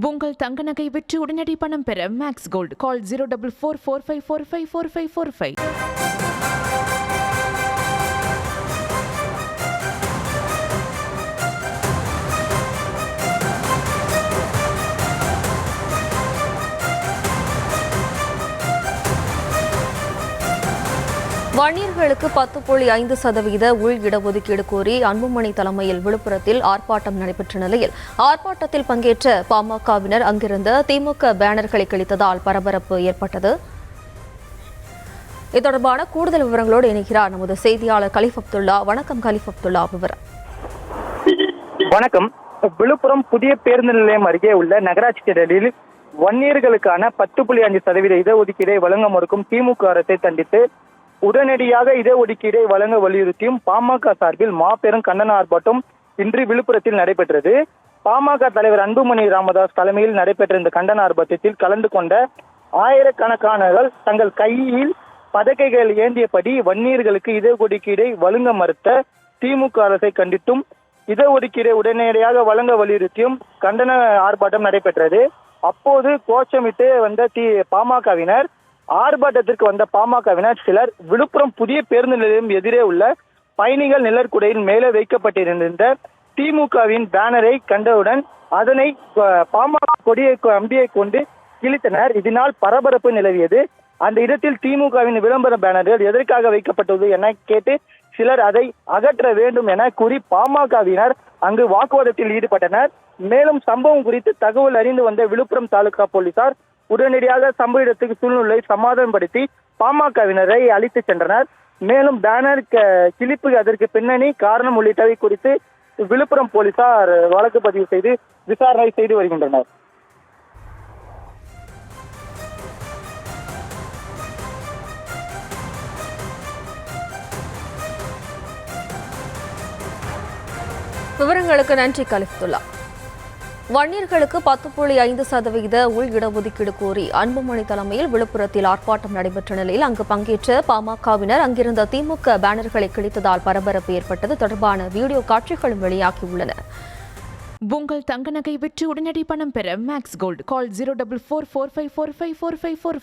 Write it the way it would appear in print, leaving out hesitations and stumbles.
உங்கள் தங்க நகை விற்று உடனடி பணம் பெற மேக்ஸ் கோல்ட் கால் 04445454545. வன்னியர்களுக்கு 10.5% உள் இடஒதுக்கீடு கோரி அன்புமணி தலைமையில் விழுப்புரத்தில் ஆர்ப்பாட்டம் நடைபெற்ற நிலையில் ஆர்ப்பாட்டத்தில் பங்கேற்ற பாமகவினர் அங்கிருந்த திமுக பேனர்களை கிழித்ததால் பரபரப்பு ஏற்பட்டது. இது தொடர்பான கூடுதல் விவரங்களோடு இணைகிறார் நமது செய்தியாளர் கலீஃப் அப்துல்லா. வணக்கம் கலீஃப் அப்துல்லா, விவரம். வணக்கம். விழுப்புரம் புதிய பேருந்து நிலையம் அருகே உள்ள நகராட்சி திடலில் வன்னியர்களுக்கான 10.5% இடஒதுக்கீடை வழங்க மறுக்கும் திமுக அரசை கண்டித்து உடனடியாக இடஒதுக்கீடை வழங்க வலியுறுத்தியும் பாமக சார்பில் மாபெரும் கண்டன ஆர்ப்பாட்டம் இன்று விழுப்புரத்தில் நடைபெற்றது. பாமக தலைவர் அன்புமணி ராமதாஸ் தலைமையில் நடைபெற்ற இந்த கண்டன ஆர்ப்பாட்டத்தில் கலந்து கொண்ட ஆயிரக்கணக்கானவர்கள் தங்கள் கையில் பதக்கைகள் ஏந்தியபடி வன்னியர்களுக்கு இடஒதுக்கீடை வழங்க மறுத்த திமுக அரசை கண்டித்தும் இடஒதுக்கீடை உடனடியாக வழங்க வலியுறுத்தியும் கண்டன ஆர்ப்பாட்டம் நடைபெற்றது. அப்போது கோஷமிட்டு வந்த பாமகவினர் ஆர்ப்பாட்டத்திற்கு வந்த பாமகவினர் சிலர் விழுப்புரம் புதிய பேருந்து நிலையம் எதிரே உள்ள பயணிகள் நிழற்குடையில் மேலே வைக்கப்பட்டிருந்த திமுகவின் பேனரை கண்டவுடன் அதனை பாமக கொடியை அம்பியை கொண்டு கிழித்தனர். இதனால் பரபரப்பு நிலவியது. அந்த இடத்தில் திமுகவின் விளம்பர பேனர்கள் எதற்காக வைக்கப்பட்டது என கேட்டு சிலர் அதை அகற்ற வேண்டும் என கூறி பாமகவினர் அங்கு வாக்குவாதத்தில் ஈடுபட்டனர். மேலும் சம்பவம் குறித்து தகவல் அறிந்து வந்த விழுப்புரம் தாலுகா போலீசார் உடனடியாக சம்பவ இடத்துக்கு சூழ்நிலை சமாதானப்படுத்தி பாமகவினரை அழைத்து சென்றனர். மேலும் பேனர் கிழிப்பு, அதற்கு பின்னணி காரணம் உள்ளிட்டவை குறித்து விழுப்புரம் போலீசார் வழக்கு பதிவு செய்து விசாரணை செய்து வருகின்றனர். விவரங்களுக்கு நன்றி கலிஃப்துல்லா. வன்னியர்களுக்கு 10.5% உள் இடஒதுக்கீடு கோரி அன்புமணி தலைமையில் விழுப்புரத்தில் ஆர்ப்பாட்டம் நடைபெற்ற நிலையில் அங்கு பங்கேற்ற பாமகவினர் அங்கிருந்த திமுக பேனர்களை கிழித்ததால் பரபரப்பு ஏற்பட்டது. தொடர்பான வீடியோ காட்சிகளும் வெளியாகியுள்ளன. உங்கள் தங்க நகை விற்று உடனடி பணம் பெற மேக்ஸ் கோல்ட் கால் 04445454545.